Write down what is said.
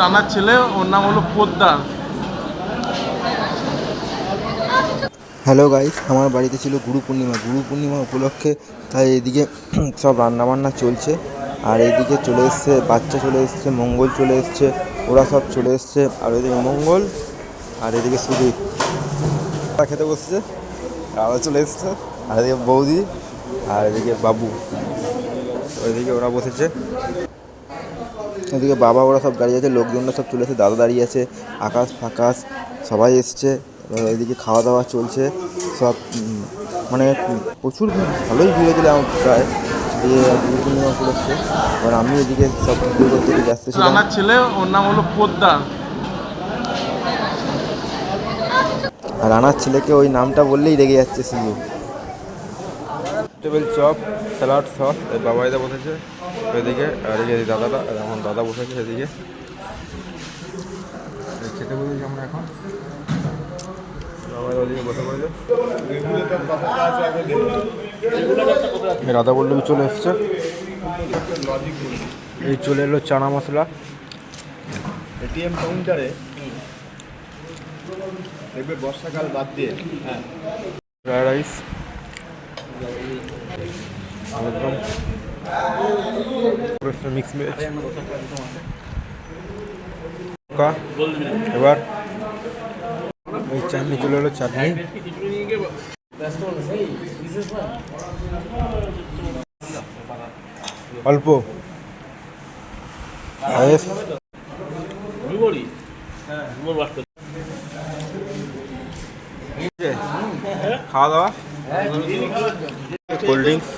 রানার ছেলে, ওর নাম হলো পোদ্দার। হ্যালো গাইস, আমার বাড়িতে ছিল গুরু পূর্ণিমা উপলক্ষে, তাই এদিকে সব রান্নাবান্না চলছে। আর এইদিকে চলে এসছে বাচ্চা, চলে এসছে মঙ্গল, চলে এসছে, ওরা সব চলে এসছে। আর ওইদিকে মঙ্গল, আর এদিকে সুদীপ খেতে বসছে, ওরা চলে এসছে। আর এদিকে বৌদি, আর এদিকে বাবু, ওইদিকে ওরা বসেছে। এদিকে বাবা, ওরা সব দাঁড়িয়ে আছে, লোকজনরা সব চলে এসেছে, দাদা দাঁড়িয়ে আছে, আকাশ ফাকাশ সবাই এসছে। এদিকে খাওয়া দাওয়া চলছে সব, মানে প্রচুর ভালোই ভিড় হয়েছিল প্রায় দিয়ে গুরু পূর্ণিমা উপলক্ষে। এবার আমি এদিকে সব ভিডিও করতে গিয়ে ব্যস্ত ছিলাম। রানার ছেলে, ওর নাম হলো পোদ্দার। আর রানার ছেলেকে ওই নামটা বললেই রেগে যাচ্ছে শুধু। টেবিল চপ, স্যালাড, সস, বাবাইদা বসেছে ওইদিকে। আর এদিকে দাদাটা, এখন দাদা বসেছে এদিকে, খেতে বসেছি আমরা এখন। বাবাইদা ওদিকে বসে পড়েছে। রাধা বল্লভী চলে এসছে। এই চলে এলো চানা মশলা। এটিএম কাউন্টারে দেখবে বর্ষাকাল বাদ দিয়ে ফ্রাইড রাইস, একদম মিক্স ভেজ। এবার এই চাটনি চলে এলো, চাটনি অল্প পায়েস, খাওয়া দাওয়া, কোল্ড ড্রিঙ্কস।